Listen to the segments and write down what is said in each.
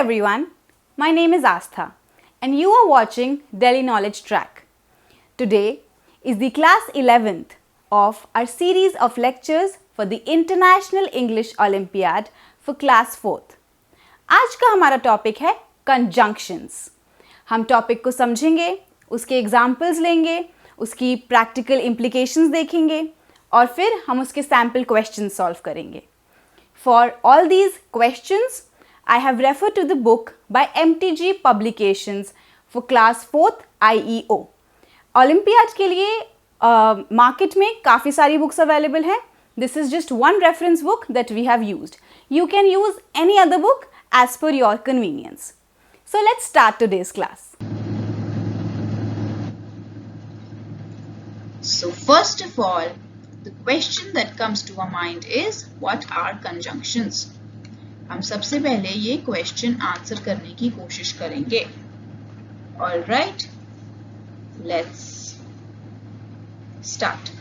everyone, my name is Aastha and you are watching Delhi Knowledge Track. Today is the class 11th of our series of lectures for the International English Olympiad for class 4th. आज का हमारा topic है conjunctions. हम topic को समझेंगे, उसके examples लेंगे, उसकी प्रैक्टिकल इम्प्लीकेशंस देखेंगे और फिर हम उसके सैम्पल क्वेश्चंस सॉल्व करेंगे. For all these questions, I have referred to the book by MTG Publications for class 4th IEO. Olympiad के लिए मार्केट में काफ़ी सारी बुक्स अवेलेबल हैं. This is just one reference book that we have used. You can use any other book as per your convenience. So let's start today's class. So first of all, the question that comes to our mind is, what are conjunctions? हम सबसे पहले ये question answer करने की कोशिश करेंगे. All right, let's start.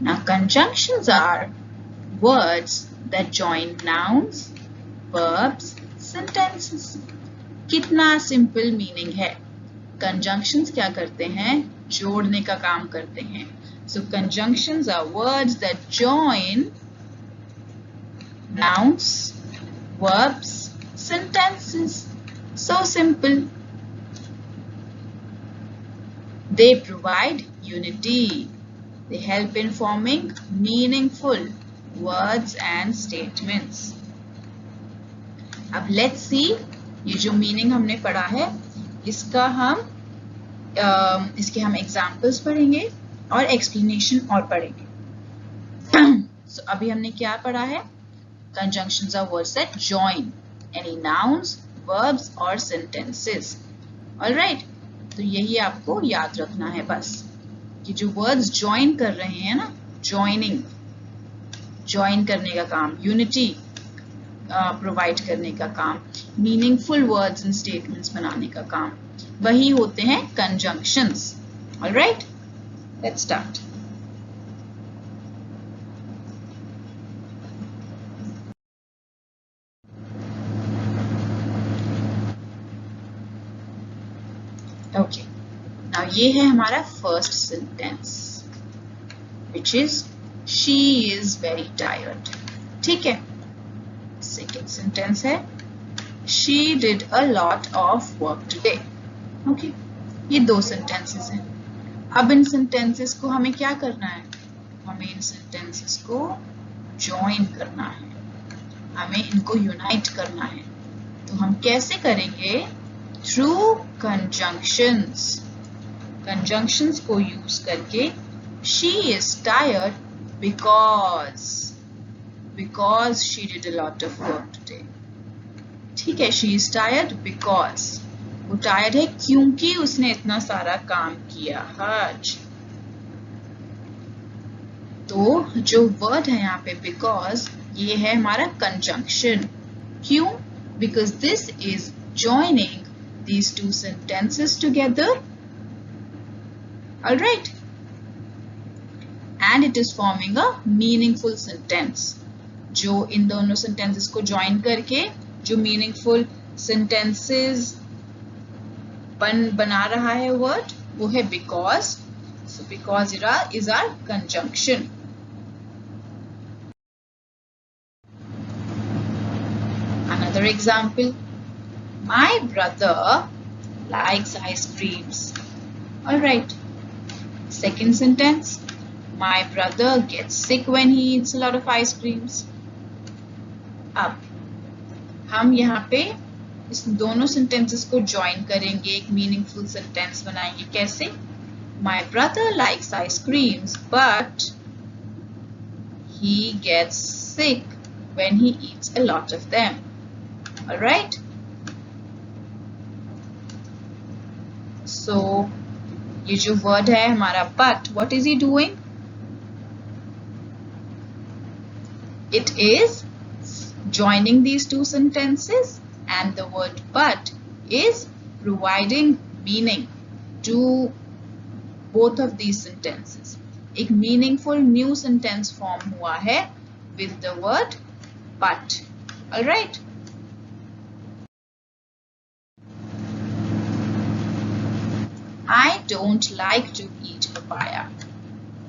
Now, conjunctions are words that join nouns, verbs, sentences. कितना simple meaning है. Conjunctions क्या करते हैं? जोड़ने का काम करते हैं. So conjunctions are words that join nouns, verbs, sentences. So simple. They provide unity. They help in forming meaningful words and statements. अब let's see, ये जो मीनिंग हमने पढ़ा है इसका इसके हम एग्जाम्पल्स पढ़ेंगे और एक्सप्लेनेशन और पढ़ेंगे. So, अभी हमने क्या पढ़ा है? Conjunctions are words that join any nouns, verbs or sentences. Alright, तो यही आपको याद रखना है बस कि जो words join कर रहे हैं ना, join करने का काम, unity प्रोवाइड करने का काम, मीनिंगफुल वर्ड्स एंड स्टेटमेंट्स बनाने का काम, वही होते हैं conjunctions. Alright, let's start. Okay, now ये है हमारा first sentence, which is she is very tired. ठीक है. सेकेंड सेंटेंस है she did a lot of work today. Okay, ये दो सेंटेंसेस हैं. अब इन सेंटेंसेस को हमें क्या करना है? हमें इन सेंटेंसेस को ज्वाइन करना है, हमें इनको यूनाइट करना है. तो हम कैसे करेंगे? Through conjunctions. कंजंक्शंस को यूज करके she is tired because she did a lot of work today. ठीक है, she is tired because वो टायर्ड है क्योंकि उसने इतना सारा काम किया आज. तो जो वर्ड है यहाँ पे because, ये है हमारा conjunction. क्यों? Because this is joining these two sentences together. Alright, and it is forming a meaningful sentence. जो इन दोनों सेंटेंसेस को ज्वाइन करके जो मीनिंगफुल सेंटेंसेस बना रहा है वर्ड, वो है because. So because is our conjunction. Another example, my brother likes ice creams. Alright. Second sentence, my brother gets sick when he eats a lot of ice creams. अब हम यहाँ पे इस दोनों सेंटेंसेस को ज्वाइन करेंगे, एक मीनिंगफुल सेंटेंस बनाएंगे. कैसे? My brother likes ice creams but he gets sick when he eats a lot of them. Alright, so ये जो वर्ड है हमारा but, what is he doing? It is joining these two sentences, and the word but is providing meaning to both of these sentences. एक meaningful new sentence form हुआ है with the word but. Alright. I don't like to eat papaya.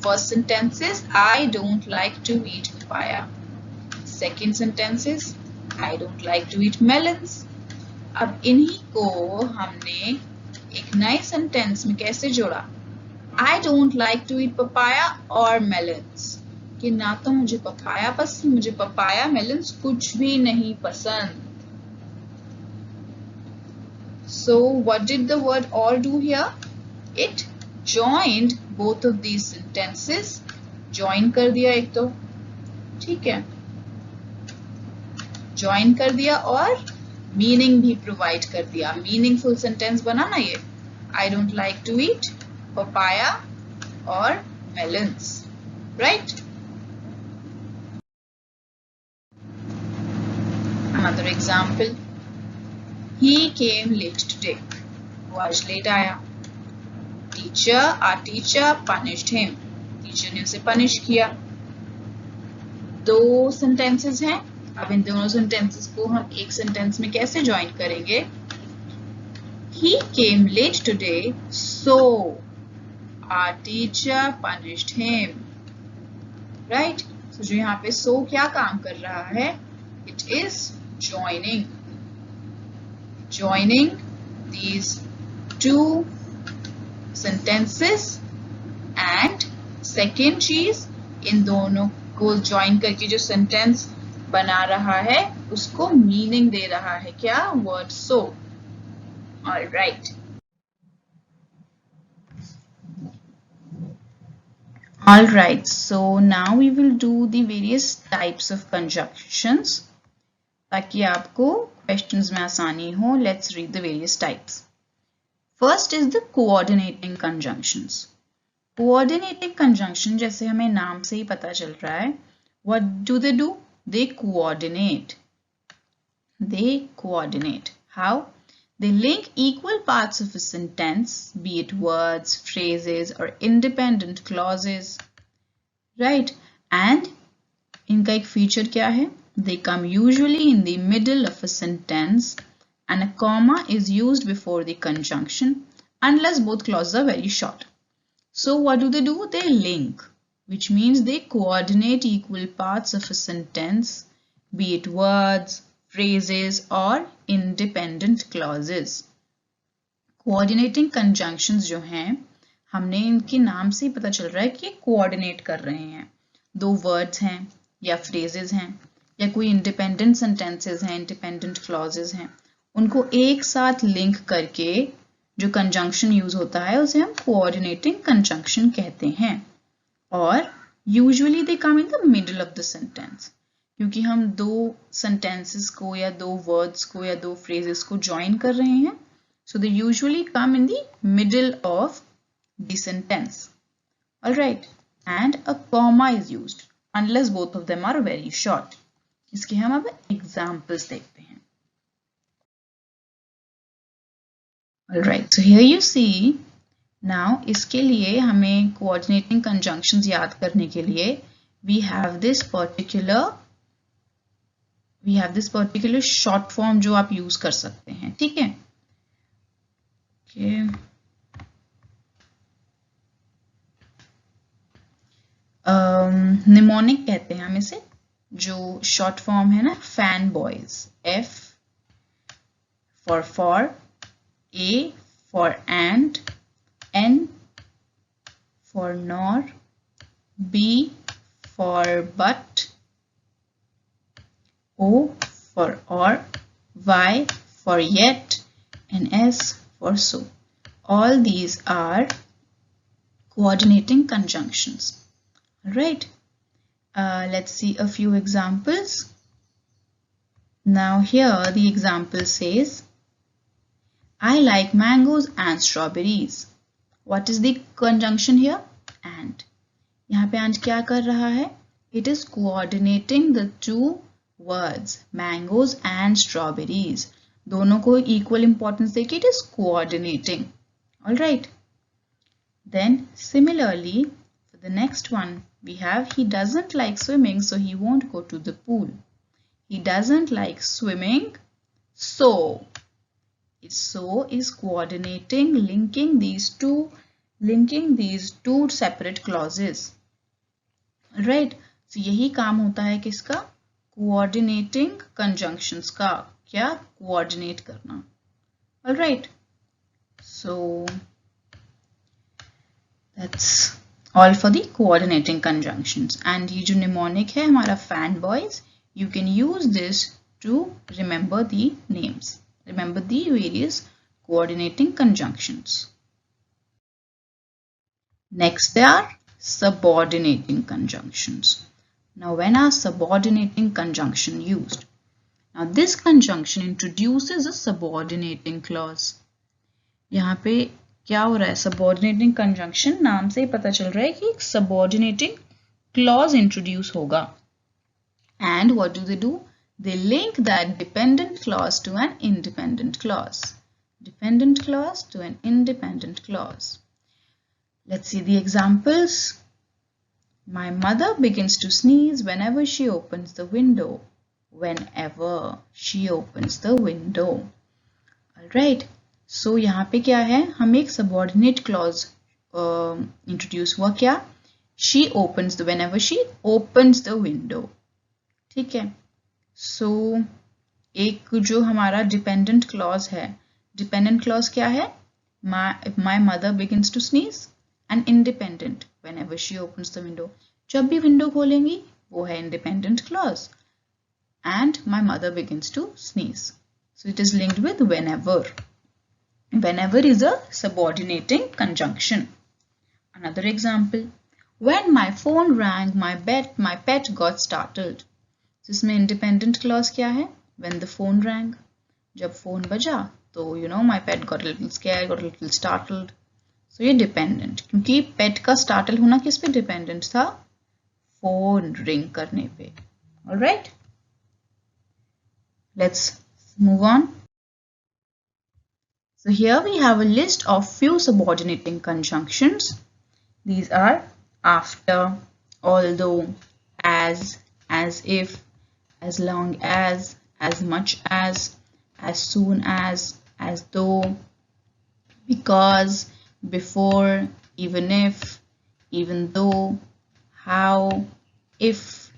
First sentence is I don't like to eat papaya. Second sentence is I don't like to eat melons. अब इन्हीं को हमने एक नए sentence में कैसे जोड़ा? I don't like to eat papaya or melons. कि ना तो मुझे पपाया पसंद, मुझे पपाया मेलन्स कुछ भी नहीं पसंद. So what did the word or do here? It joined both of these sentences. Join कर दिया एक तो, ठीक है, join कर दिया और meaning भी provide कर दिया. Meaningful sentence बना ना ये. I don't like to eat papaya or melons, right? Another example. He came late today. वो आज लेट आया. Our teacher punished him. Teacher ने उसे पनिश किया. दो sentences हैं. अब इन दोनों sentences को हम एक sentence में कैसे join करेंगे? He came late today, so our teacher punished him. Right? So जो यहाँ पे so क्या काम कर रहा है? It is joining these two sentences, and second चीज इन दोनों को join करके जो sentence बना रहा है उसको meaning दे रहा है. क्या? word so. All right. All right, so now we will do the various types of conjunctions. ताकि आपको questions में आसानी हो. Let's read the various types. First is the coordinating conjunctions. Coordinating conjunction जैसे हमें नाम से ही पता चल रहा है. What do? They coordinate. They coordinate. How? They link equal parts of a sentence, be it words, phrases, or independent clauses. Right? And इनका एक feature क्या है? They come usually in the middle of a sentence and a comma is used before the conjunction unless both clauses are very short. So what do? They link, which means they coordinate equal parts of a sentence, be it words, phrases or independent clauses. Coordinating conjunctions जो हैं, हमने इनके नाम से ही पता चल रहा है कि coordinate कर रहे हैं. दो words हैं या phrases हैं या कोई independent sentences हैं, independent clauses हैं, उनको एक साथ link करके जो conjunction use होता है उसे हम coordinating conjunction कहते हैं. और usually they come in the middle of the sentence. क्योंकि हम दो sentences को या दो words को या दो phrases को join कर रहे हैं, so they usually come in the middle of the sentence. Alright, and a comma is used unless both of them are very short. इसके हम अब examples देखते हैं. Alright, so here you see, now इसके लिए हमें coordinating conjunctions याद करने के लिए we have this particular short form जो आप use कर सकते हैं. ठीक है? Okay. Mnemonic कहते हैं हम इसे, जो short form है ना, fanboys. F for, A for and, N for nor, B for but, O for or, Y for yet, and S for so. All these are coordinating conjunctions. Alright, let's see a few examples. Now here the example says, I like mangoes and strawberries. What is the conjunction here? And. यहाँ पे and क्या कर रहा है? It is coordinating the two words, mangoes and strawberries. दोनों को equal importance देके it is coordinating. Alright. Then similarly, for The next one we have, he doesn't like swimming, so he won't go to the pool. He doesn't like swimming, so is coordinating, linking these two separate clauses. Right? So यही काम होता है किसका? Coordinating conjunctions का. क्या? Coordinate करना. Alright. So that's all for the coordinating conjunctions. And ये जो mnemonic है हमारा fanboys, you can use this to remember the names. Remember the various coordinating conjunctions. Next, there are subordinating conjunctions. Now, when are subordinating conjunction used? Now, this conjunction introduces a subordinating clause. यहाँ पे क्या हो रहा है? Subordinating conjunction नाम से ही पता चल रहा है कि एक subordinating clause introduce होगा. And what do? They link that dependent clause to an independent clause. Dependent clause to an independent clause. Let's see the examples. My mother begins to sneeze whenever she opens the window. Whenever she opens the window. Alright. So यहाँ पे क्या है? हम एक subordinate clause introduce हुआ क्या? She opens the whenever she opens the window. ठीक है. So एक जो हमारा dependent clause है. Dependent clause क्या है? My mother begins to sneeze. And independent whenever she opens the window. जब भी window खोलेंगी वो है independent clause. And my mother begins to sneeze. So it is linked with whenever. Whenever is a subordinating conjunction. Another example. When my phone rang, my pet got startled. So इसमें independent clause क्या है? When the phone rang. जब phone बजा तो my pet got a little scared, got a little startled. So ये dependent. क्योंकि pet का startle होना किस पे dependent था? Phone ring करने पे. Alright? Let's move on. So here we have a list of few subordinating conjunctions. These are after, although, as if, as long as much as soon as though, because, before, even if, even though, how, if,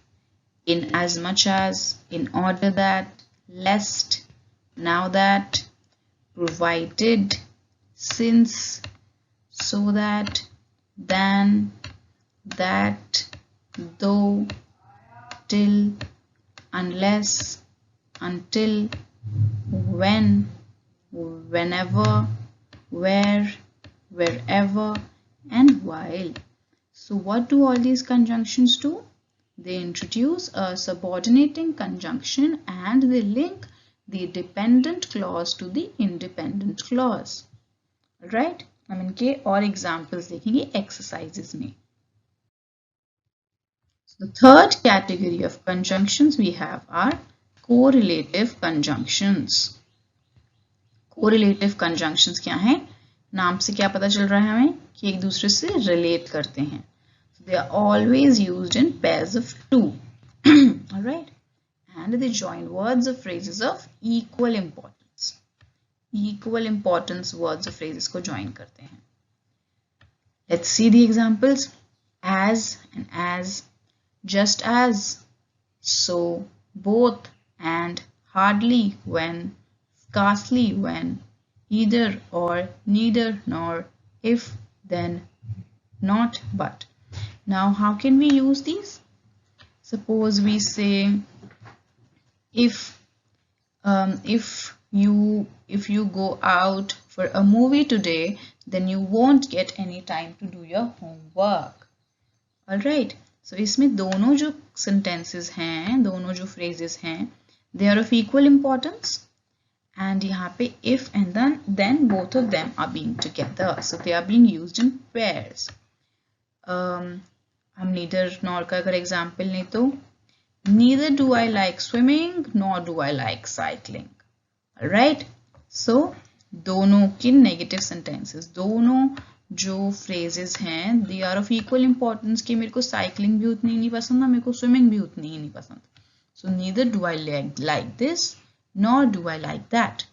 in as much as, in order that, lest, now that, provided, since, so that, than, that, though, till, unless, until, when, whenever, where, wherever, and while. So what do all these conjunctions do? They introduce a subordinating conjunction and they link the dependent clause to the independent clause. Right? हम इनके और examples देखेंगे exercises में. So the third category of conjunctions we have are correlative conjunctions. Correlative conjunctions क्या हैं? नाम से क्या पता चल रहा है हमें कि एक दूसरे से relate करते हैं. So they are always used in pairs of two. Alright? And they join words or phrases of equal importance. Equal importance words or phrases को join करते हैं. Let's see the examples. As and as, just as, so, both, and, hardly, when, scarcely, when, either or, neither, nor, if, then, not, but. Now how can we use these? Suppose we say if you go out for a movie today, then you won't get any time to do your homework. Alright, so इसमें दोनों जो sentences हैं, दोनों जो phrases हैं, they are of equal importance. And यहाँ पे if and then both of them are being together. So they are being used in pairs. हम neither nor का अगर example लें तो neither do I like swimming nor do I like cycling. Alright, so दोनों की negative sentences, दोनों जो phrases हैं they are of equal importance कि मेरे को cycling भी उतनी नहीं पसंद और मेरे को swimming भी उतनी ही नहीं पसंद. So neither do I like this nor do I like that.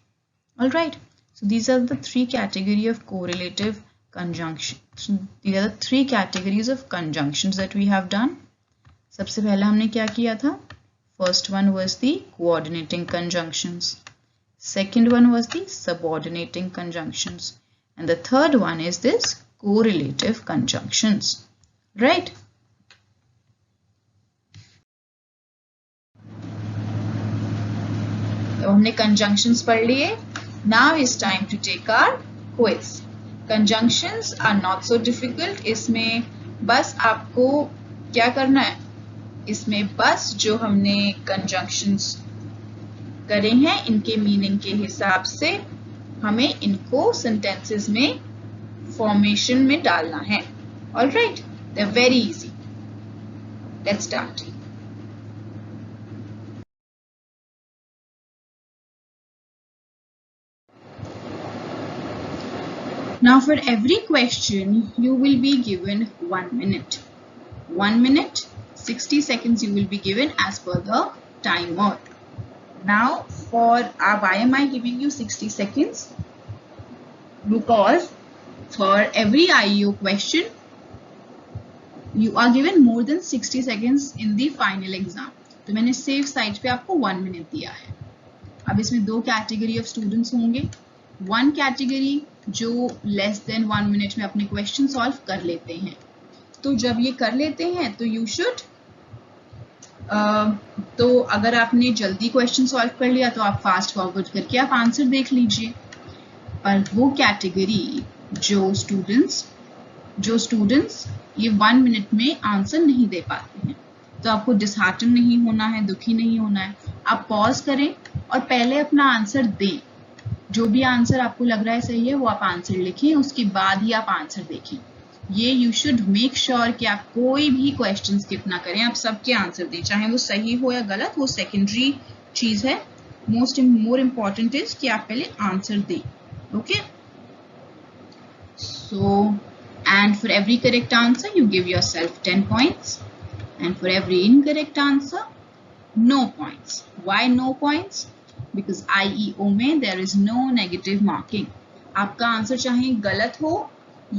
Alright, so these are the three categories of correlative conjunctions. These are the three categories of conjunctions that we have done. सबसे पहला हमने क्या किया था? First one was the coordinating conjunctions. Second one was the subordinating conjunctions. And the third one is this correlative conjunctions. Right? तो हमने conjunctions पढ़ लिए. Now is time to take our quiz. Conjunctions are not so difficult. इसमें बस आपको क्या करना है? इसमें बस जो हमने conjunctions करे हैं इनके मीनिंग के हिसाब से हमें इनको sentences में formation में डालना है. All right? They're very easy. Let's start. Now for every question, you will be given 1 minute. 1 minute, 60 seconds you will be given as per the timer. Now for why am I giving you 60 seconds? Because for every IEO question, you are given more than 60 seconds in the final exam. तो मैंने safe side पे आपको 1 minute दिया है. अब इसमें दो category of students होंगे. One category जो less than 1 minute में अपने question solve कर लेते हैं. तो जब ये कर लेते हैं तो you should तो अगर आपने जल्दी question solve कर लिया तो आप fast forward करके आप answer देख लीजिए. पर वो category जो students ये 1 minute में आंसर नहीं दे पाते हैं तो आपको डिसहार्टन नहीं होना है, दुखी नहीं होना है. आप पॉज करें और पहले अपना आंसर दें. जो भी आंसर आपको लग रहा है सही है वो आप आंसर लिखें, उसके बाद ही आप आंसर देखें. ये यू शुड मेक श्योर कि आप कोई भी क्वेश्चन स्किप ना करें, आप सबके आंसर दें, चाहे वो सही हो या गलत, वो सेकेंडरी चीज है. मोर इम्पॉर्टेंट इज कि आप पहले आंसर दें. Okay, so and for every correct answer you give yourself 10 points and for every incorrect answer no points. Why no points? Because IEO में there is no negative marking. आपका answer चाहे गलत हो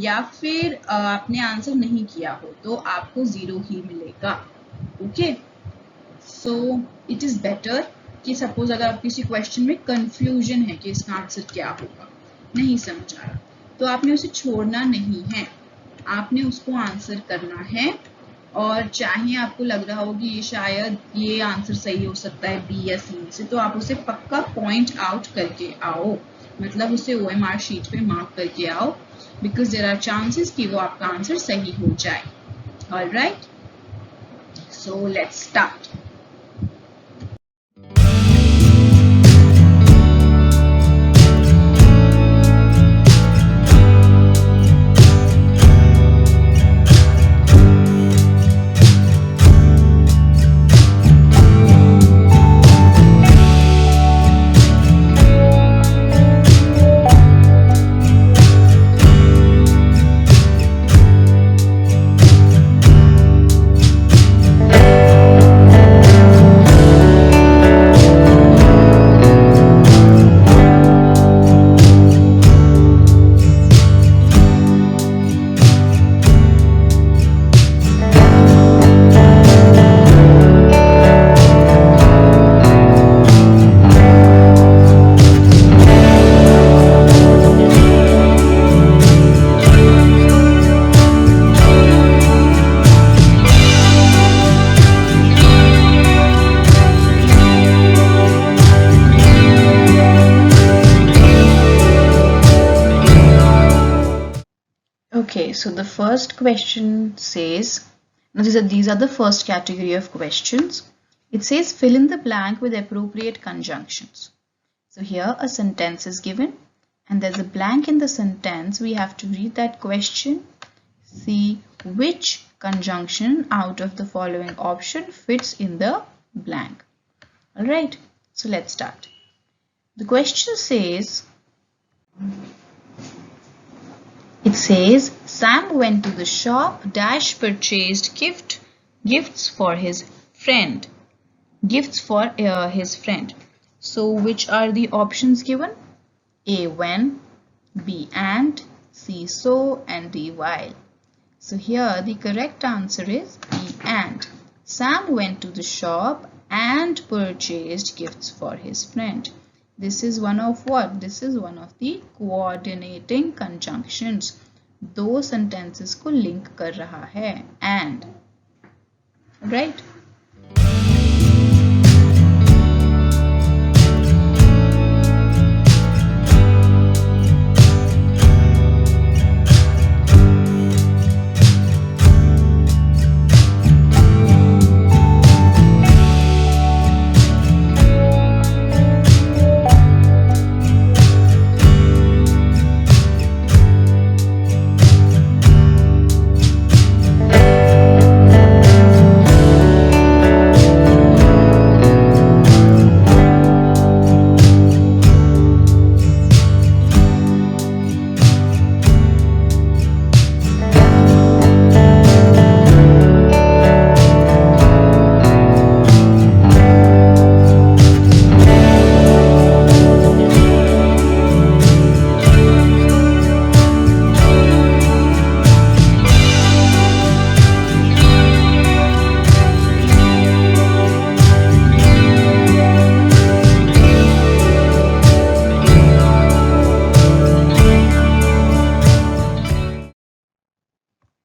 या फिर आपने आंसर नहीं किया हो तो आपको 0 ही मिलेगा. Okay, so it is better कि सपोज अगर आप किसी क्वेश्चन में कंफ्यूजन है कि इसका आंसर क्या होगा, नहीं समझ आ रहा, तो आपने उसे छोड़ना नहीं है, आपने उसको आंसर करना है. और चाहे आपको लग रहा हो कि ये शायद ये आंसर सही हो सकता है बी या सी से, तो आप उसे पक्का पॉइंट आउट करके आओ, मतलब उसे OMR शीट पे मार्क करके आओ, बिकॉज देयर आर चांसेस कि वो आपका आंसर सही हो जाए. Alright, so let's start. Okay, so the first question says, now these are the first category of questions. It says fill in the blank with appropriate conjunctions. So here a sentence is given and there's a blank in the sentence. We have to read that question, see which conjunction out of the following option fits in the blank. Alright, so let's start. The question says, It says Sam went to the shop dash purchased gifts for his friend. Gifts for his friend. So which are the options given? A when, B and, C so, and D while. So here the correct answer is B and. Sam went to the shop and purchased gifts for his friend. This is one of what? This is one of the coordinating conjunctions. दो sentences को link कर रहा है and. Right?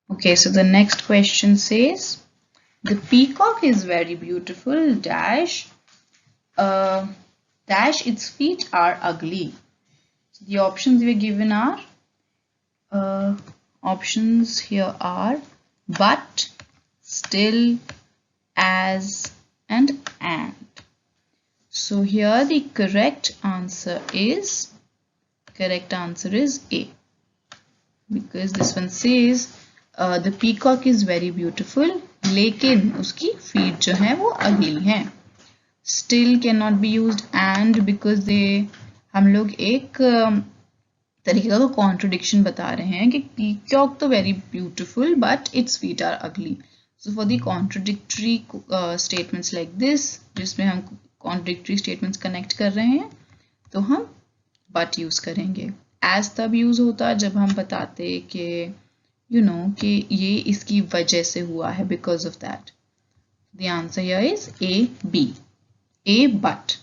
Okay, so the next question says, the peacock is very beautiful, dash, dash its feet are ugly. So the options we are given are, options here are but, still, as, and. So here the correct answer is A, because this one says the peacock is very beautiful, लेकिन उसकी feet जो है वो ugly हैं. Still cannot be used and because they हम लोग एक तरीके का तो contradiction बता रहे हैं कि peacock तो very beautiful but its feet are ugly. So for the contradictory statements like this, जिसमें हम contradictory statements connect कर रहे हैं, तो हम but use करेंगे. As तब use होता जब हम बताते कि कि ये इसकी वजह से हुआ है, because of that. The answer here is A, B. A, but.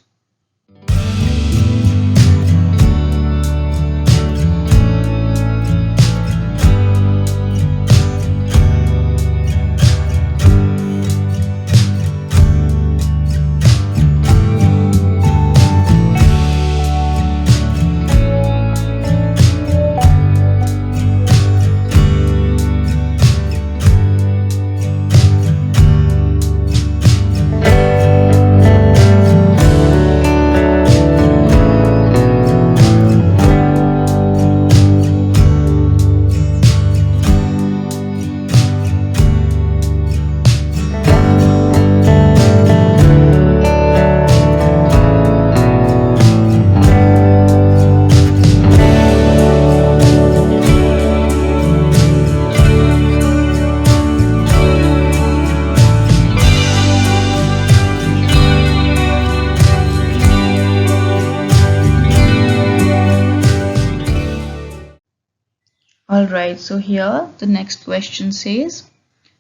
Alright, so here the next question says,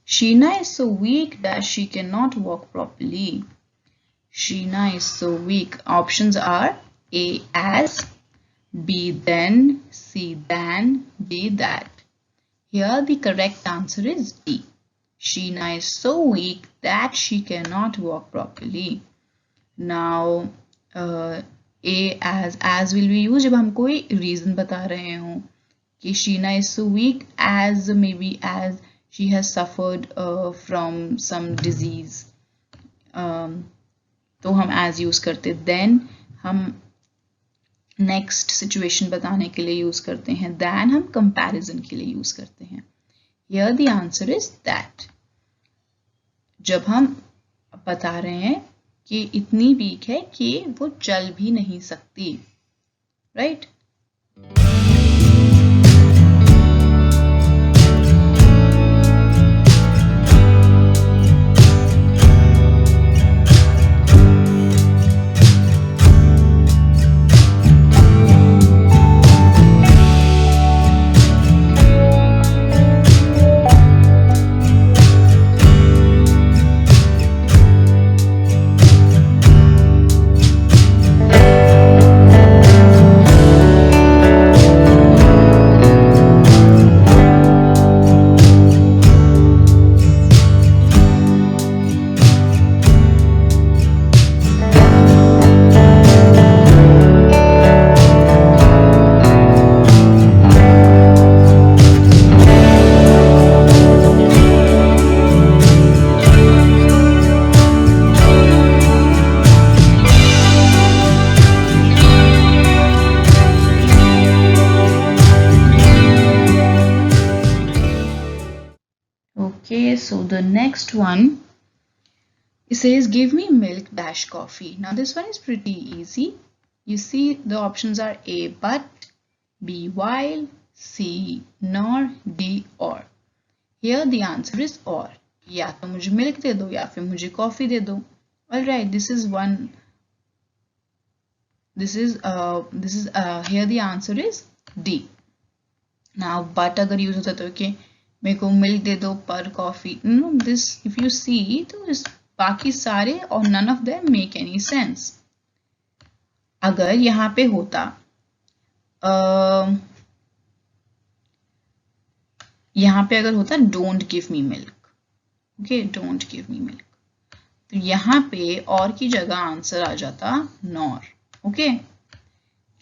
Sheena is so weak that she cannot walk properly. Sheena is so weak. Options are A, as, B, then, C, than, D, that. Here the correct answer is D. Sheena is so weak that she cannot walk properly. Now, A, as will be used जब हम कोई reason बता रहे हों कि Sheena is so weak as maybe as she has suffered from some disease. तो हम as use करते. Then हम next situation बताने के लिए use करते हैं. Then हम comparison के लिए use करते हैं. Here the answer is that. जब हम बता रहे हैं कि इतनी weak है कि वो चल भी नहीं सकती. Right? next one, it says give me milk dash coffee. Now this one is pretty easy. You see the options are A but, B while, C nor, D or. Here the answer is or. या तो मुझे milk दे दो या फिर मुझे coffee दे दो. Alright, this is here the answer is D. Now but अगर use होता तो कि मेरे को मिल्क दे दो पर coffee. No, this if you see तो इस बाकी सारे और none of them make any sense. अगर यहाँ पे होता यहाँ पे अगर होता don't give me milk, okay, don't give me milk, तो यहाँ पे और की जगह आंसर आ जाता nor, okay.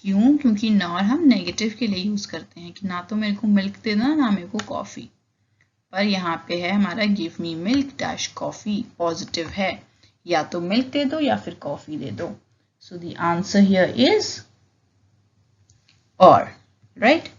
क्यों? क्योंकि nor हम नेगेटिव के लिए यूज करते हैं कि ना तो मेरे को मिल्क देना ना मेरे को कॉफी. पर यहाँ पे है हमारा give me milk dash coffee, positive है, या तो मिल्क दे दो या फिर कॉफी दे दो. So the answer here is or, right?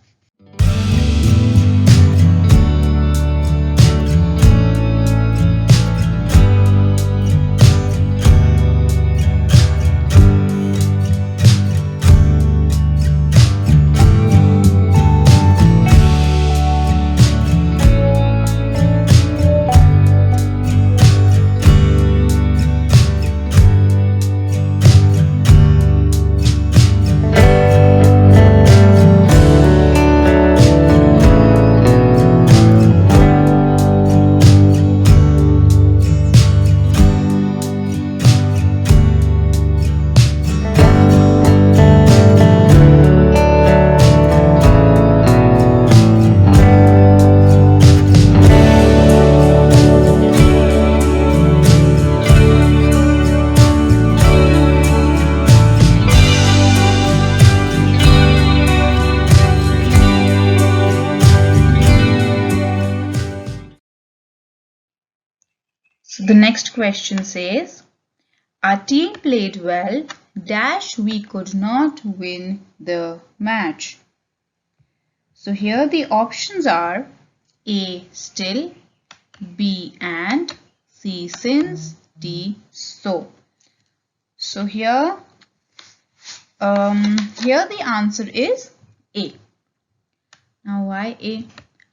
So the next question says, our team played well, dash we could not win the match. So here the options are A still, B and, C since, D so. So here the answer is A. Now why A?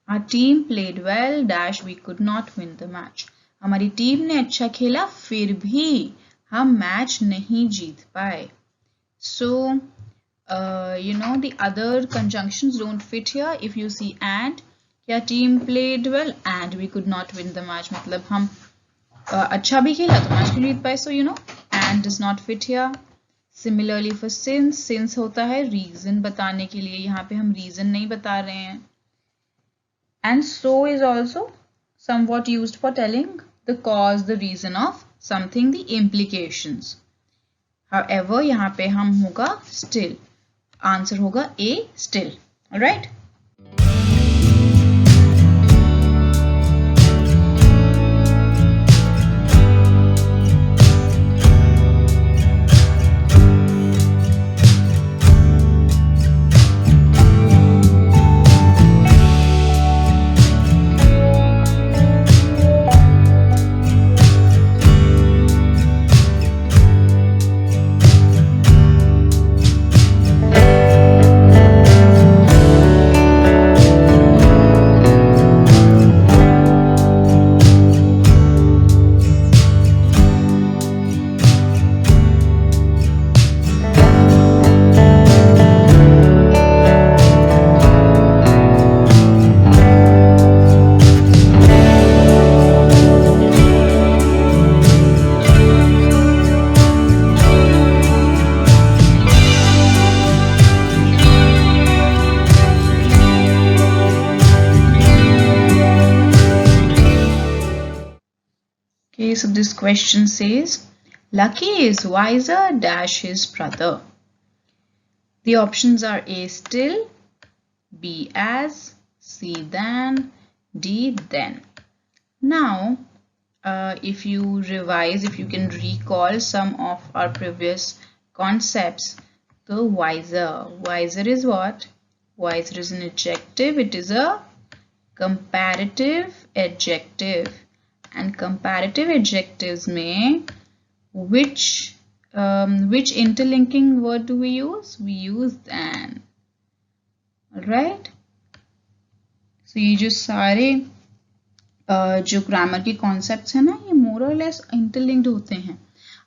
Our team played well, dash we could not win the match. हमारी team ने अच्छा खेला फिर भी हम match नहीं जीत पाए. So the other conjunctions don't fit here. If you see and, क्या team played well and we could not win the match, मतलब हम अच्छा भी खेला तो मैच नहीं जीत पाए. So and does not fit here. Similarly for since होता है reason बताने के लिए, यहाँ पे हम reason नहीं बता रहे हैं. And so is also somewhat used for telling the cause, the reason of something, the implications. However, यहाँ पे हम होगा still. Answer होगा A still. Alright? So this question says, Lucky is wiser dash his brother. The options are A still, B as, C than, D then. Now, if you revise, if you can recall some of our previous concepts, the wiser is what? Wiser is an adjective. It is a comparative adjective. And comparative adjectives में which interlinking word do we use? We use than. Alright? So ये जो सारे जो grammar के concepts हैं ना, ये मोर और लेस इंटरलिंक्ड होते हैं.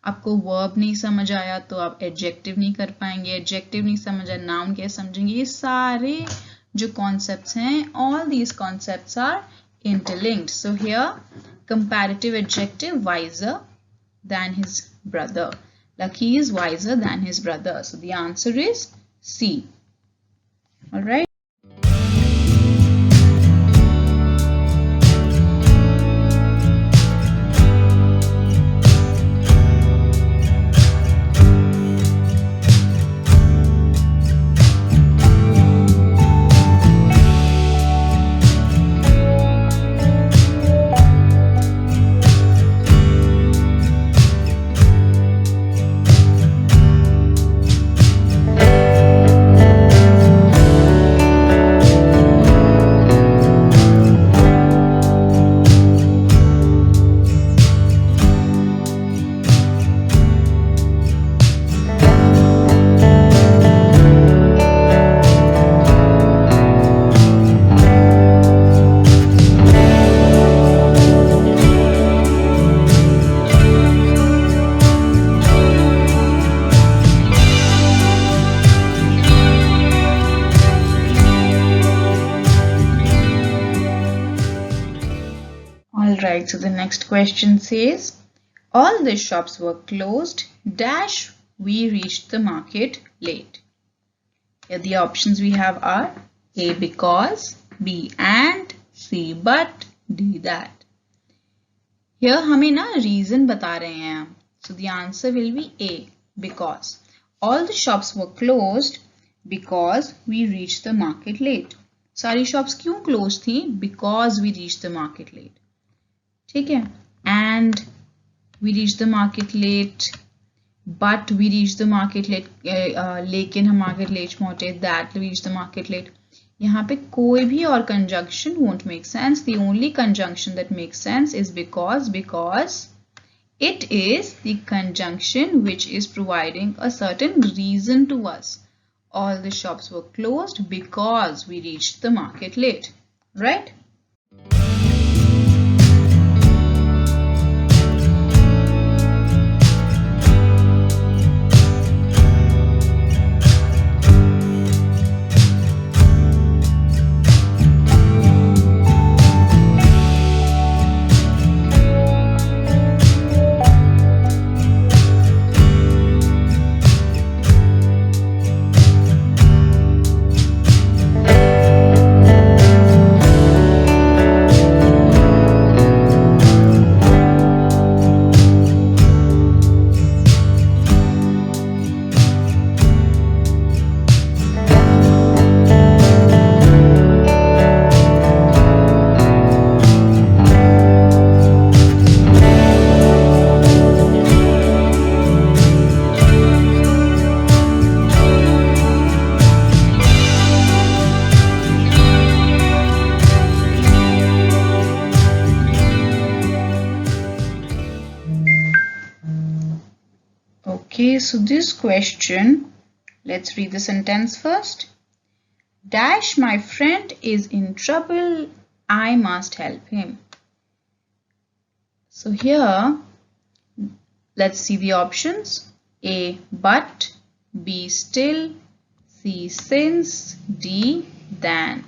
आपको वर्ब नहीं समझ आया तो आप एडजेक्टिव नहीं कर पाएंगे, एडजेक्टिव नहीं समझ आया नाउन कैसे समझेंगे. ये सारे जो कॉन्सेप्ट्स हैं, all these concepts are interlinked. So here comparative adjective wiser than his brother. Lucky is wiser than his brother. So the answer is C. All right. Alright, so the next question says, all the shops were closed, dash, we reached the market late. Here the options we have are A, because, B, and, C, but, D, that. Here हमें ना reason बता रहे हैं. So the answer will be A, because. All the shops were closed because we reached the market late. सारी shops क्यों closed थी? Because we reached the market late. ठीक है. And we reached the market late, but we reached the market late. लेकिन हम market late पहुंचे. That we reached the market late. यहाँ पे कोई भी और conjunction won't make sense. The only conjunction that makes sense is because it is the conjunction which is providing a certain reason to us. All the shops were closed because we reached the market late. Right? Okay, so this question, let's read the sentence first. Dash, my friend is in trouble. I must help him. So here, let's see the options. A, but, B, still, C, since, D, than.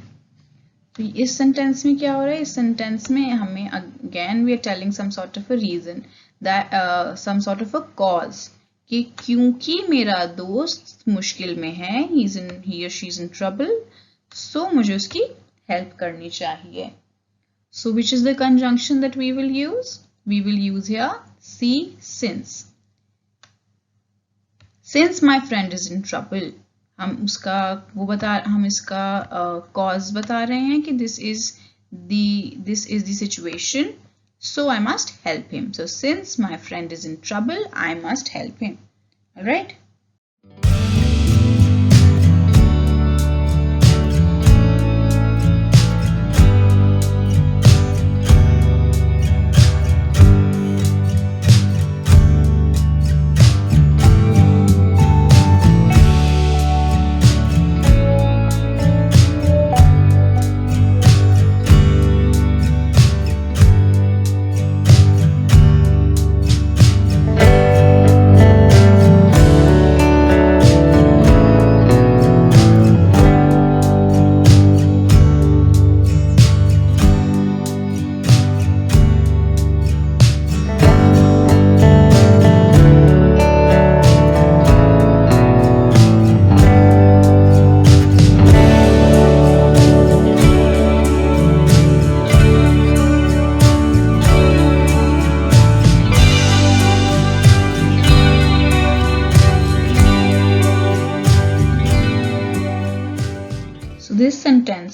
तो इस sentence में क्या हो रहा है? इस sentence में हमें again we are telling some sort of a reason, that some sort of a cause, कि क्योंकि मेरा दोस्त मुश्किल में है, he or she is in trouble, so मुझे उसकी help करनी चाहिए. So which is the conjunction that we will use? We will use here C, since. Since my friend is in trouble, हम इसका cause बता रहे हैं कि this is the situation, so I must help him. So since my friend is in trouble, I must help him. All right.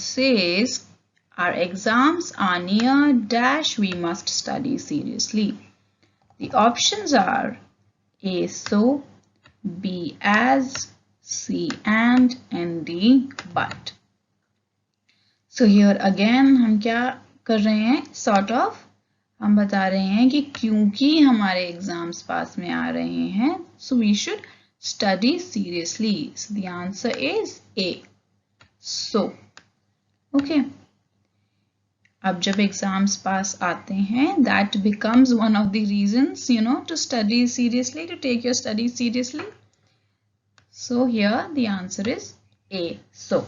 says, our exams are near dash we must study seriously. The options are A. So, B. As, C. And D. But. So here again हम क्या कर रहे हैं? Sort of हम बता रहे हैं कि क्योंकि हमारे एग्जाम्स पास में आ रहे हैं, so we should study seriously. So the answer is A. So, okay. अब जब एग्जाम्स पास आते हैं, that becomes one of the reasons, to study seriously, to take your studies seriously. So here the answer is A. So.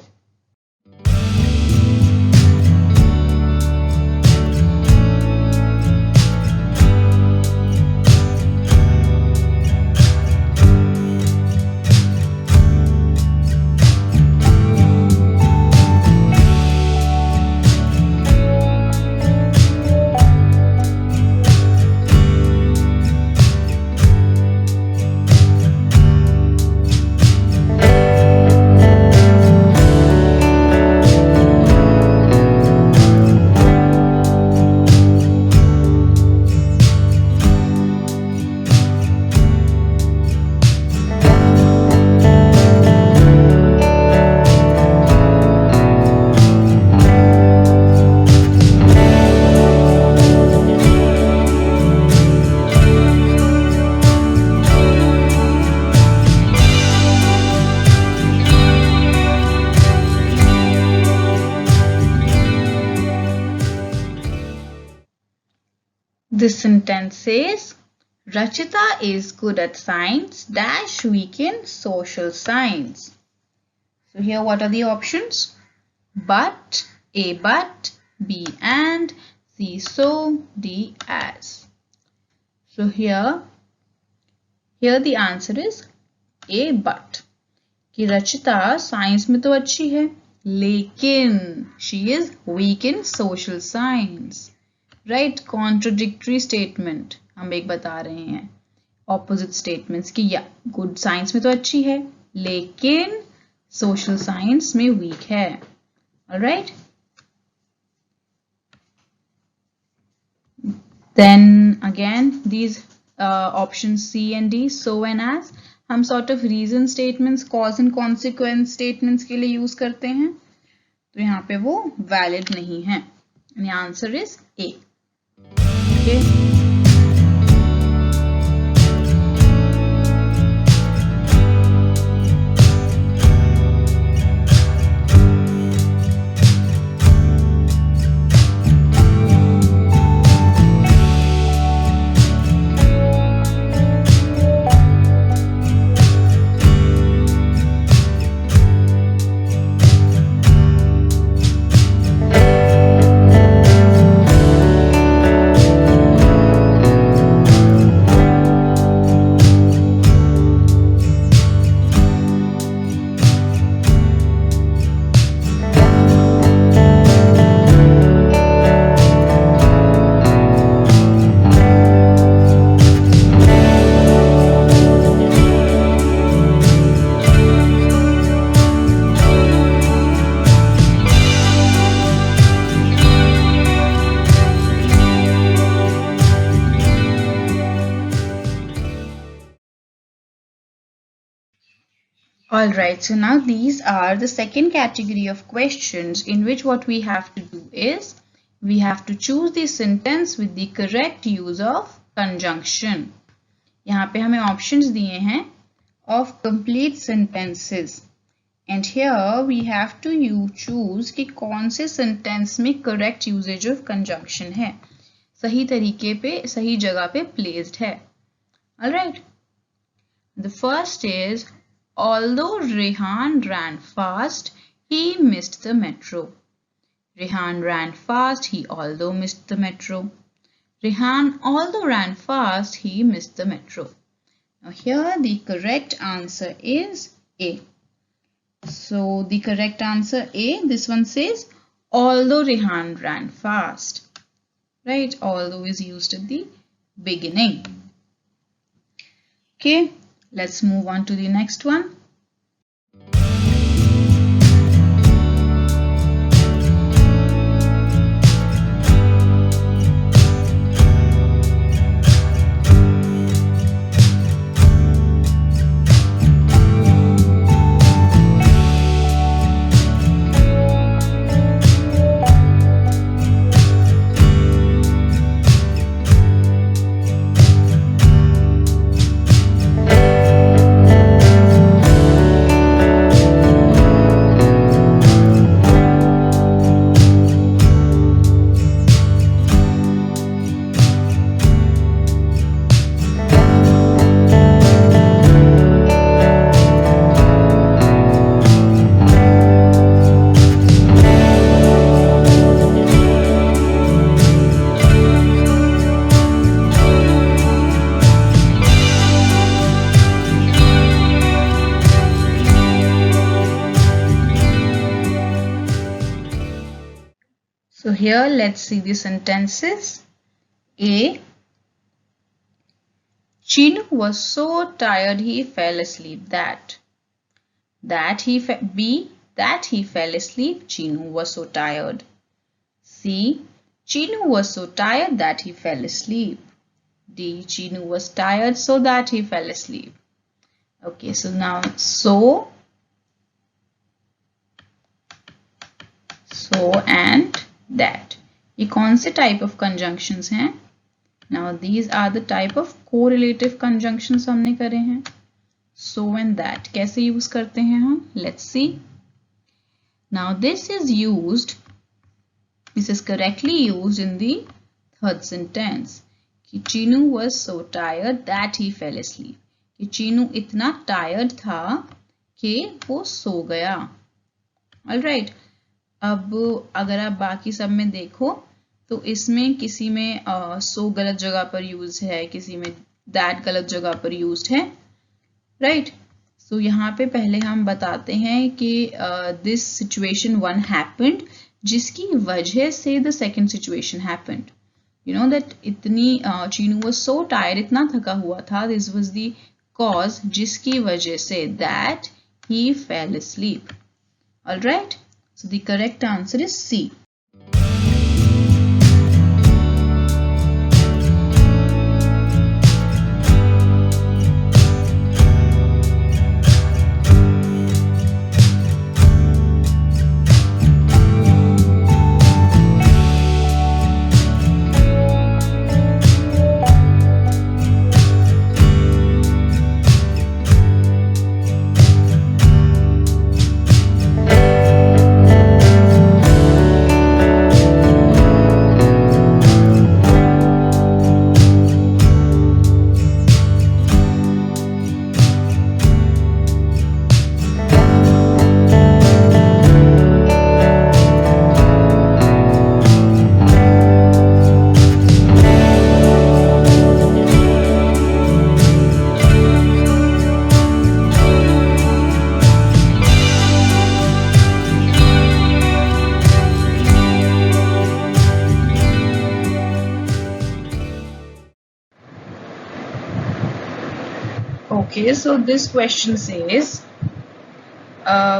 This sentence says, Rachita is good at science dash weak in social science. So here what are the options? But, A. But, B. And, C. So, D. As. So here the answer is A. But. कि Rachita science में तो अच्छी है, लेकिन she is weak in social science. Right, contradictory statement हम एक बता रहे हैं, ऑपोजिट स्टेटमेंट्स की, या गुड साइंस में तो अच्छी है लेकिन सोशल साइंस में वीक है. Alright, then again these option C and D, so and as, हम sort of reason statements, cause and consequence statements के लिए यूज करते हैं, तो यहाँ पे वो वैलिड नहीं है. Answer is a. Okay. Alright, so now these are the second category of questions in which what we have to do is we have to choose the sentence with the correct use of conjunction. यहाँ पे हमें options दिए हैं of complete sentences and here we have to choose कि कौन से sentence में correct usage of conjunction है, सही तरीके पे सही जगह पे placed है. Alright, the first is although Rehan ran fast, he missed the metro. Rehan ran fast, he although missed the metro. Rehan although ran fast, he missed the metro. Now here the correct answer is A. So the correct answer A, this one says although Rehan ran fast. Right, although is used at the beginning. Okay. Let's move on to the next one. So here let's see the sentences. A. Chinu was so tired he fell asleep that. B. That he fell asleep. Chinu was so tired. C. Chinu was so tired that he fell asleep. D. Chinu was tired so that he fell asleep. Okay, so now so and that. ये कौन से type of conjunctions हैं? Now these are the type of correlative conjunctions हमने करे हैं. So and that कैसे use करते हैं हम? Let's see. Now this is correctly used in the third sentence. कि Chinu was so tired that he fell asleep. कि Chinu इतना tired था कि वो सो गया. Alright. अब अगर आप बाकी सब में देखो तो इसमें किसी में so गलत जगह पर यूज है, किसी में that गलत जगह पर यूज्ड है. राइट. सो यहाँ पे पहले हम बताते हैं कि दिस सिचुएशन 1 हैपेंड, जिसकी वजह से the second situation happened. You know that इतनी चीनू वाज सो टायर्ड, इतना थका हुआ था. दिस वाज द कॉज जिसकी वजह say that he fail asleep. Alright. So the correct answer is C. Okay, so this question says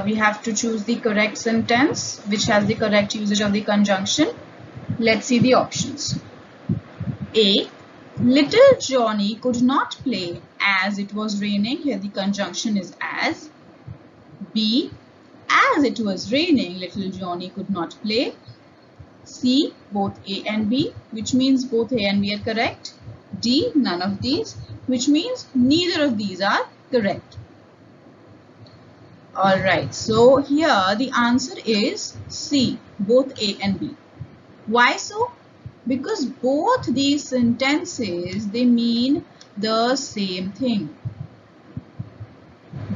we have to choose the correct sentence which has the correct usage of the conjunction. Let's see the options. A. Little Johnny could not play as it was raining. Here the conjunction is as. B. As it was raining, little Johnny could not play. C. Both A and B, which means both A and B are correct. D. None of these, which means neither of these are correct. Alright, so here the answer is C, both A and B. Why so? Because both these sentences, they mean the same thing.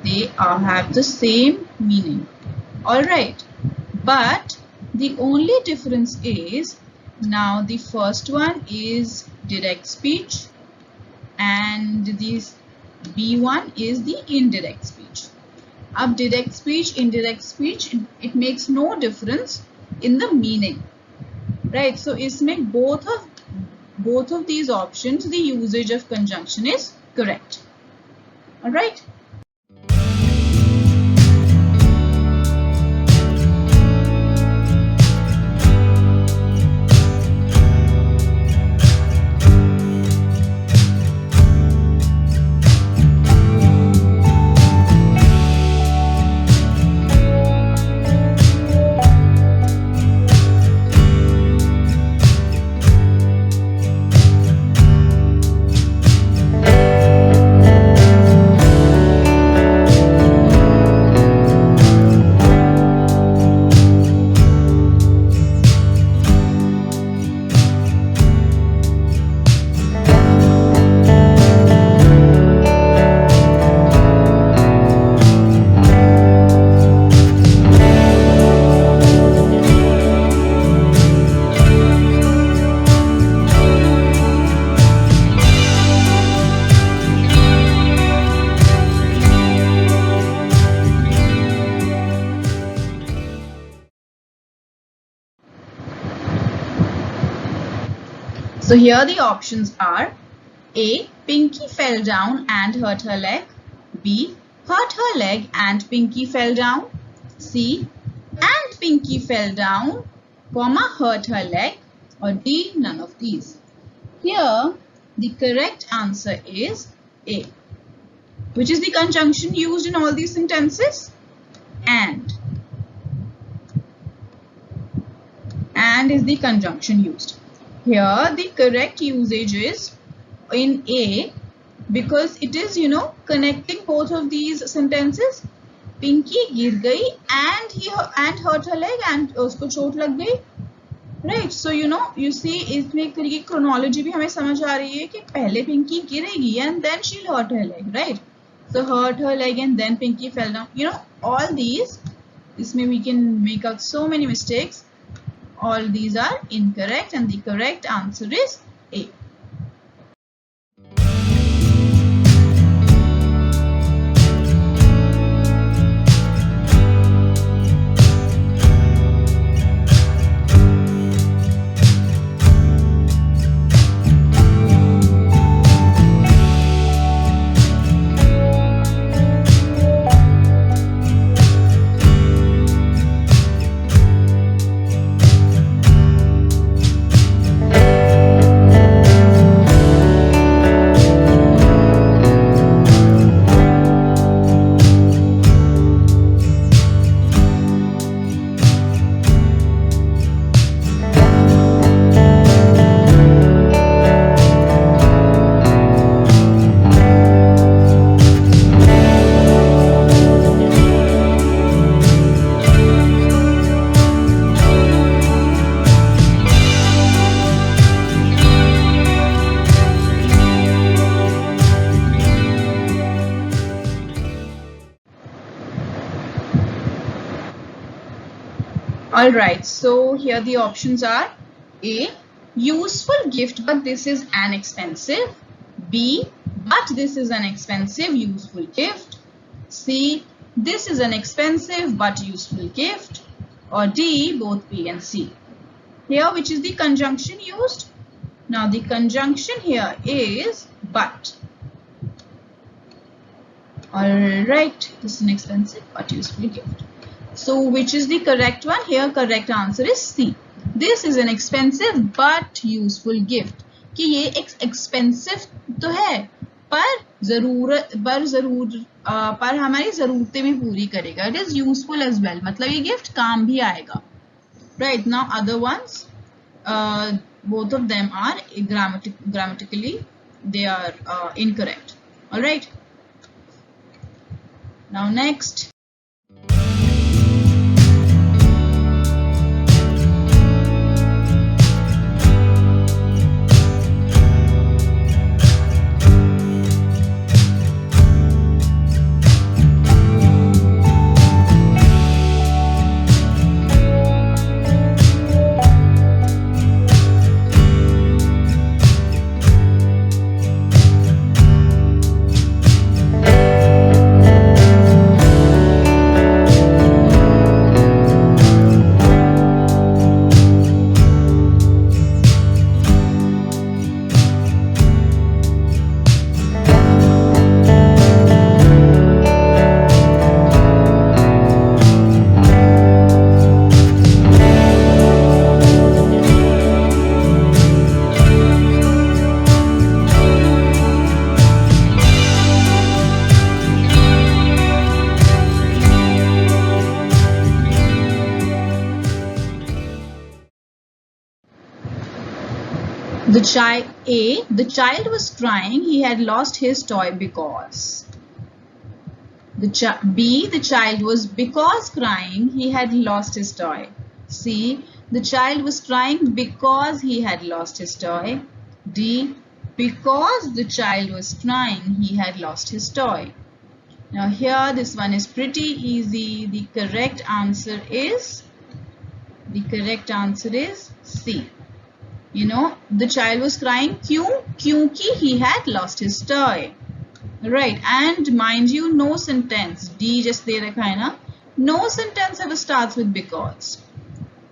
They have the same meaning. Alright, but the only difference is, now the first one is direct speech and this B1 is the indirect speech. Ab direct speech, indirect speech, it makes no difference in the meaning, right? So isme both of these options, the usage of conjunction is correct. All right. here the options are A. Pinky fell down and hurt her leg. B. Hurt her leg and Pinky fell down. C. And Pinky fell down, comma, hurt her leg. Or D. None of these. Here the correct answer is A. Which is the conjunction used in all these sentences? And. And is the conjunction used. Here the correct usage is in A, because it is, connecting both of these sentences. Pinky गिर गई and hurt her leg and उसको चोट लग गई. Right, so you see इसमें एक तरीके की chronology भी हमें समझ आ रही है कि पहले Pinky गिरेगी and then she'll hurt her leg, right? So hurt her leg and then Pinky fell down. All these, इसमें we can make out so many mistakes. All these are incorrect and the correct answer is A. Alright, so here the options are A. Useful gift but this is an expensive. B. But this is an expensive useful gift. C. This is an expensive but useful gift. Or D. Both B and C. Here which is the conjunction used? Now the conjunction here is but. Alright, this is an expensive but useful gift. So which is the correct one? Here correct answer is C. This is an expensive but useful gift. कि ये एक expensive तो है पर हमारी ज़रूरतें भी पूरी करेगा. It is useful as well. मतलब ये gift काम भी आएगा. Right, now other ones, both of them are grammatically they are incorrect. Alright. Now next. The child was crying. He had lost his toy because. B. The child was because crying. He had lost his toy. C. The child was crying because he had lost his toy. D. Because the child was crying, he had lost his toy. Now here this one is pretty easy. The correct answer is C. The child was crying क्यों? क्योंकि he had lost his toy. Right, and mind you, no sentence. D just दे रखा है ना. No sentence ever starts with because.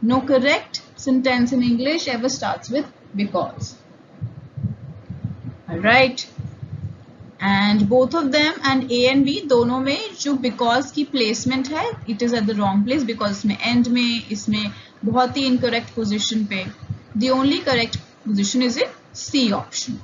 No correct sentence in English ever starts with because. Right and both of them and A and B दोनों में जो because की placement है it is at the wrong place because इसमें end में इसमें बहुत ही इनकरेक्ट पोजिशन पे the only correct position is in C option.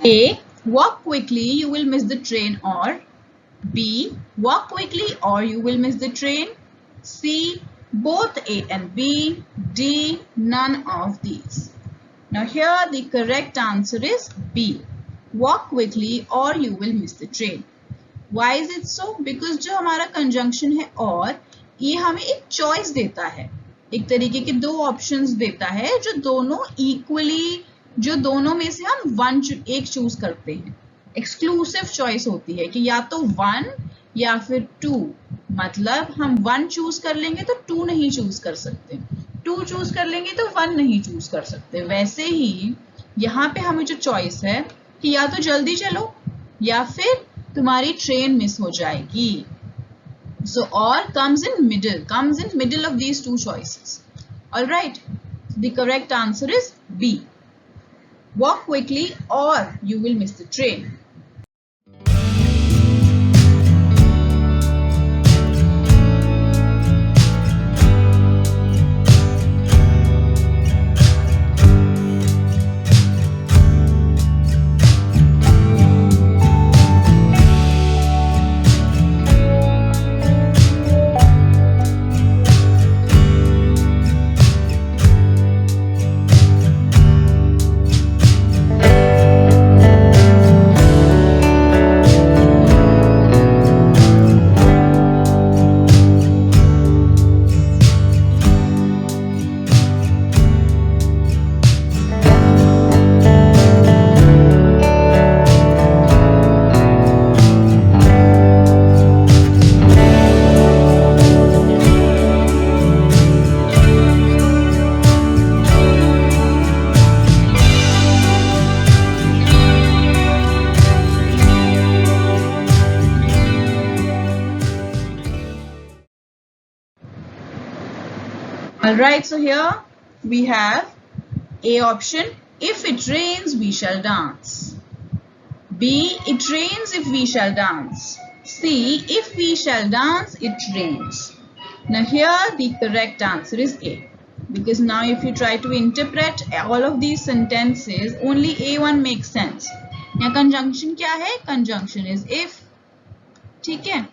A. Walk quickly, you will miss the train. Or B. Walk quickly or you will miss the train. C. Both A and B. D. None of these. Now here the correct answer is B. Walk quickly or you will miss the train. Why is it so? Because जो हमारा conjunction है और ये हमें एक choice देता है, एक तरीके के दो options देता है जो दोनों equally, जो दोनों में से हम एक चूज करते हैं. एक्सक्लूसिव चॉइस होती है कि या तो 1 या फिर 2. मतलब हम 1 चूज कर लेंगे तो 2 नहीं चूज कर सकते, 2 चूज कर लेंगे तो 1 नहीं चूज कर सकते. वैसे ही यहाँ पे हमें जो चॉइस है कि या तो जल्दी चलो या फिर तुम्हारी ट्रेन मिस हो जाएगी. So or comes in middle of these two choices. All right, the correct answer is B. Walk quickly or you will miss the train. Alright, so here we have A option, if it rains we shall dance. B, it rains if we shall dance. C, if we shall dance it rains. Now here the correct answer is A, because now if you try to interpret all of these sentences only A1 makes sense. यहाँ conjunction क्या है? Conjunction is if. ठीक है?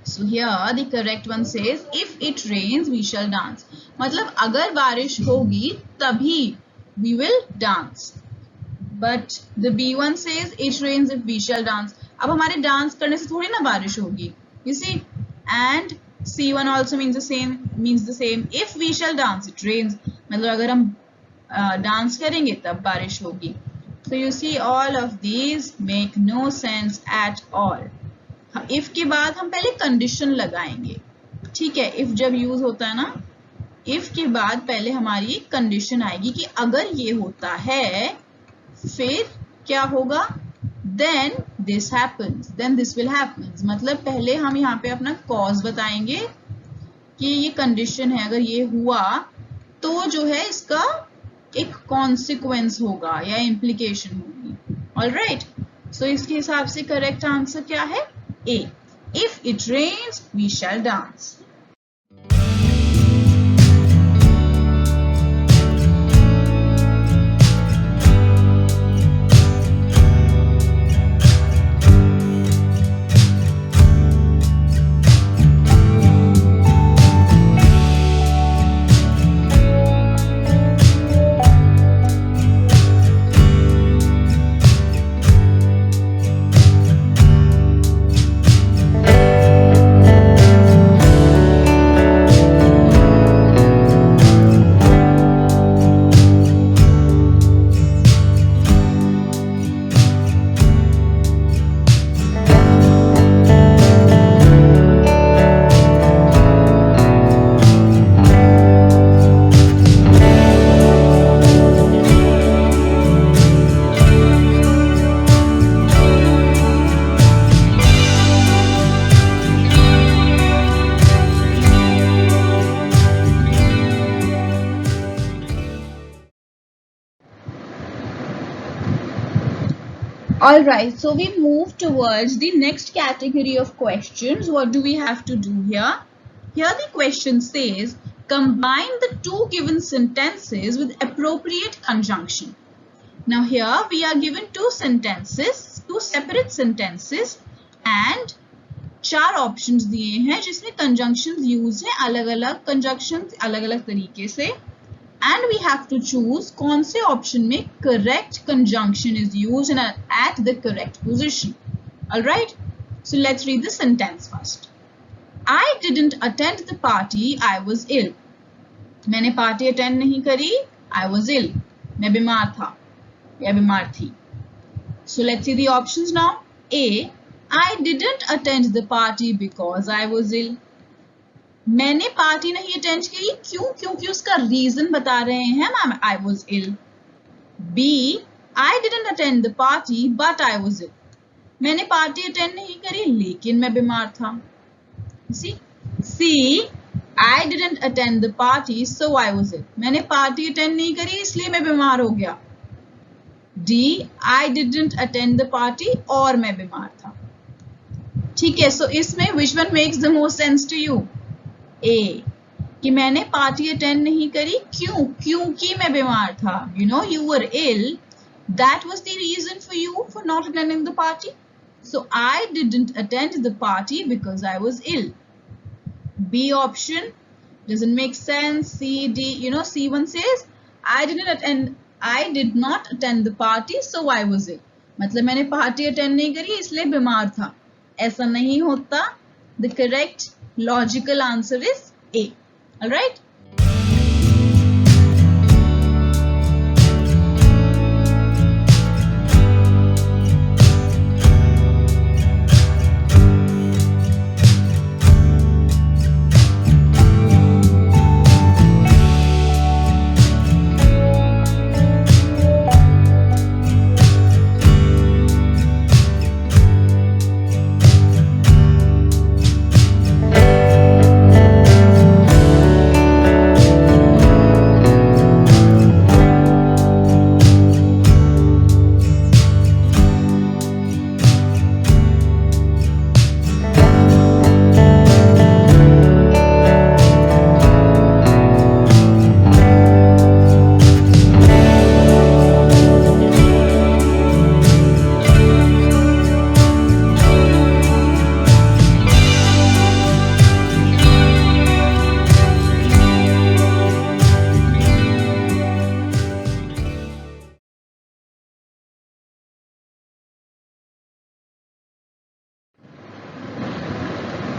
So here the correct one says if it rains we shall dance. मतलब अगर बारिश होगी तभी we will dance. But the B1 says it rains if we shall dance. अब हमारे डांस करने से थोड़ी ना बारिश होगी. You see? And C1 also means the same. If we shall dance it rains. मतलब अगर हम डांस करेंगे तब बारिश होगी. So you see all of these make no sense at all. If के बाद हम पहले कंडीशन लगाएंगे. ठीक है, इफ जब यूज होता है ना, इफ के बाद पहले हमारी कंडीशन आएगी कि अगर ये होता है फिर क्या होगा, then this happens, then this will happens. मतलब पहले हम यहाँ पे अपना कॉज बताएंगे कि ये कंडीशन है, अगर ये हुआ तो जो है इसका एक कॉन्सिक्वेंस होगा या इम्प्लीकेशन होगी. ऑलराइट, सो इसके हिसाब से करेक्ट आंसर क्या है? A. If it rains, we shall dance. Alright, so we move towards the next category of questions. What do we have to do here? Here the question says, combine the two given sentences with appropriate conjunction. Now here we are given two sentences, two separate sentences and चार options दिए हैं जिसमें conjunctions use है अलग-अलग conjunctions अलग-अलग तरीके से and we have to choose कौन से ऑप्शन में correct conjunction is used and at the correct position. Alright, so let's read the sentence first. I didn't attend the party, I was ill. मैंने party attend नहीं करी, I was ill. मैं बीमार था या बीमार थी. So let's see the options now. A, I didn't attend the party because I was ill. मैंने पार्टी नहीं अटेंड की क्यों? क्योंकि उसका रीजन बता रहे हैं ma'am, I was ill. B, I didn't attend the party but I was ill. मैंने पार्टी अटेंड नहीं करी लेकिन मैं बीमार था. See? C, I didn't attend the party so I was ill. मैंने पार्टी अटेंड नहीं करी इसलिए मैं बीमार हो गया. D, I didn't attend the party और मैं बीमार था. ठीक है, so इसमें which one makes the most sense to you? A, कि मैंने पार्टी अटेंड नहीं करी क्यों? क्योंकि मैं बीमार था. You know, you were ill. That was the reason for you for not attending the party. So I didn't attend the party because I was ill. B option doesn't make sense. C, D, you know, C1 says I did not attend the party so I was ill. मतलब मैंने party attend नहीं करी इसलिए बीमार था. ऐसा नहीं होता. The correct logical answer is A. All right.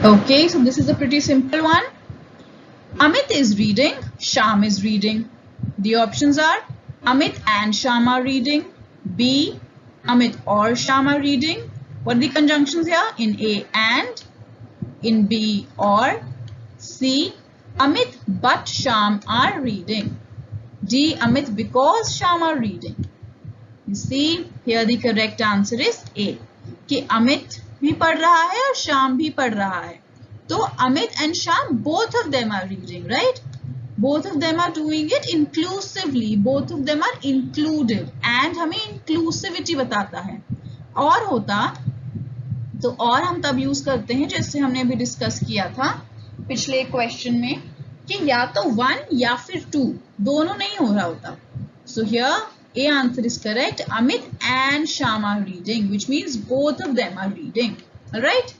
Okay, so this is a pretty simple one. Amit is reading, Sham is reading. The options are Amit and Sham are reading. B, Amit or Sham are reading. What are the conjunctions here? In A, and. In B, or. C, Amit but Sham are reading. D, Amit because Sham are reading. You see, here the correct answer is A. कि अमित भी पढ़ रहा है और श्याम भी पढ़ रहा है. तो Amit and Shyam both of them are reading, right? Both of them are doing it inclusively. Both of them are included. And हमें inclusivity बताता है. और होता तो और हम तब यूज करते हैं जैसे हमने अभी डिस्कस किया था पिछले क्वेश्चन में कि या तो 1 या फिर 2 दोनों नहीं हो रहा होता. So here A answer is correct. Amit and Sham are reading, which means both of them are reading. All right.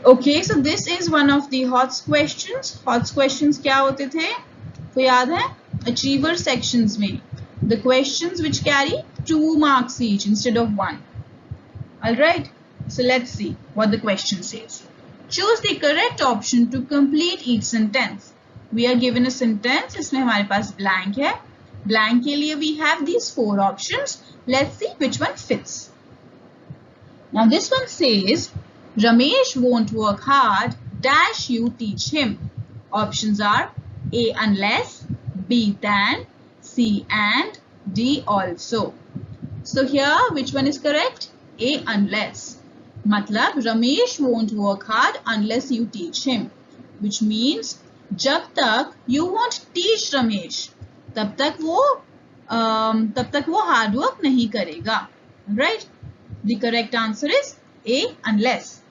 Okay, so this is one of the HOTS questions. HOTS questions क्या होते थे? तो याद है? Achiever sections में. The questions which carry 2 marks each instead of 1. Alright, so let's see what the question says. Choose the correct option to complete each sentence. We are given a sentence. इसमें हमारे पास blank है. Blank के लिए we have these 4 options. Let's see which one fits. Now this one says, Ramesh won't work hard, dash you teach him. Options are A unless, B than, C and, D also. So here which one is correct? A unless. मतलब Ramesh won't work hard unless you teach him. Which means जब तक you won't teach Ramesh, तब तक वो hard work नहीं करेगा. Right? The correct answer is A unless.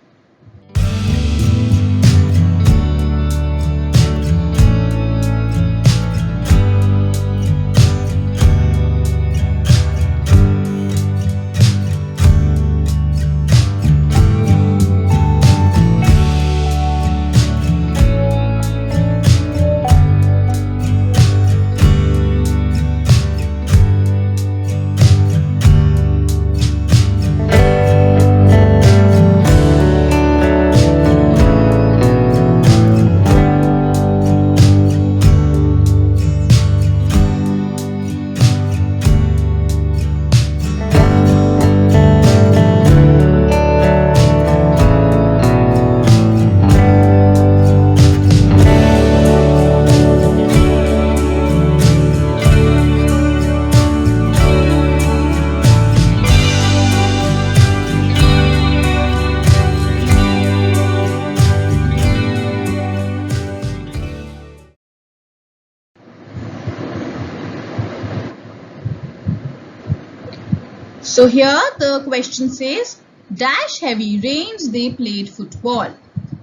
So here the question says, dash heavy rains they played football.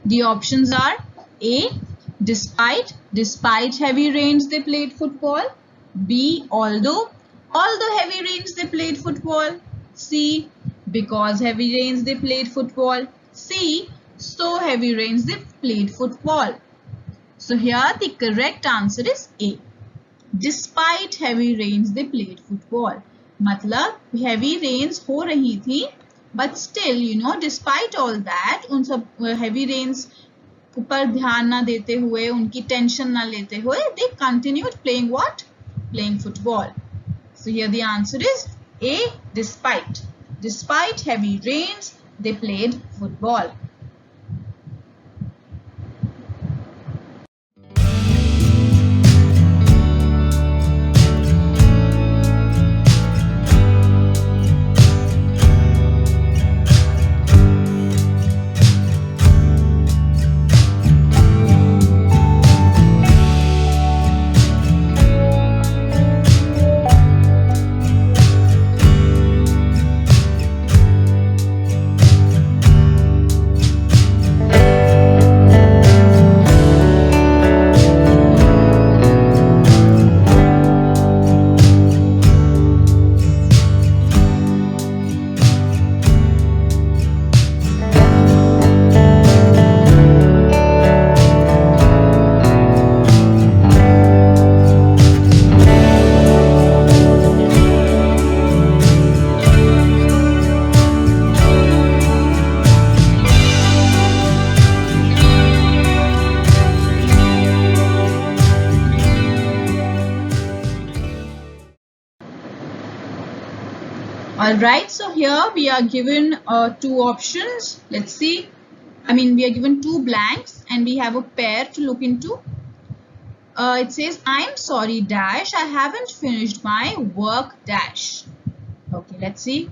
The options are A, despite heavy rains they played football. B, although heavy rains they played football. C, because heavy rains they played football. C, so heavy rains they played football. So here the correct answer is A. Despite heavy rains they played football. मतलब heavy rains हो रही थी, but still despite all that, उन सब heavy rains पर ध्यान ना देते हुए, उनकी टेंशन ना लेते हुए, they continued playing what? Playing football. So here the answer is A, despite heavy rains they played football. Alright, so here we are given two options. Let's see. We are given two blanks and we have a pair to look into. It says, I'm sorry dash, I haven't finished my work dash. Okay, let's see.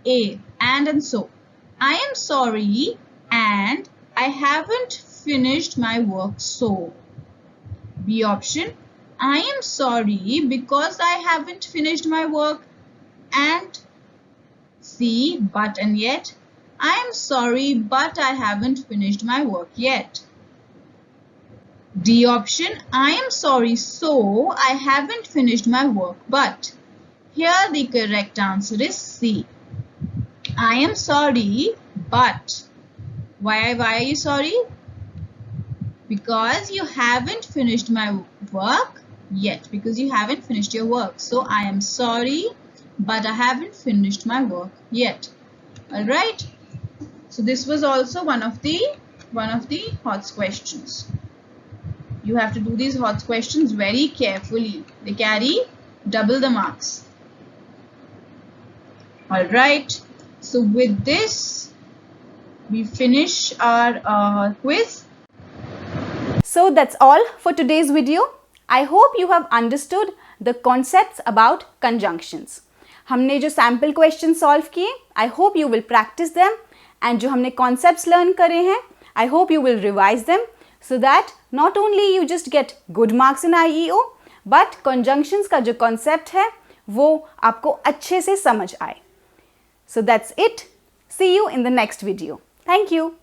A, and so. I am sorry and I haven't finished my work so. B option, I am sorry because I haven't finished my work. And C, but and yet. I am sorry but I haven't finished my work yet. D option, I am sorry so I haven't finished my work but. Here the correct answer is C. I am sorry but. Why are you sorry? Because you haven't finished my work yet. Because you haven't finished your work. So I am sorry but I haven't finished my work yet. Alright. So this was also one of the hot questions. You have to do these hot questions very carefully. They carry double the marks. Alright. So with this, we finish our quiz. So that's all for today's video. I hope you have understood the concepts about conjunctions. हमने जो sample question solve किए, I hope you will practice them, and जो हमने concepts learn करे हैं, I hope you will revise them so that not only you just get good marks in IEO, but conjunctions का जो concept है वो आपको अच्छे से समझ आए. So that's it. See you in the next video. Thank you.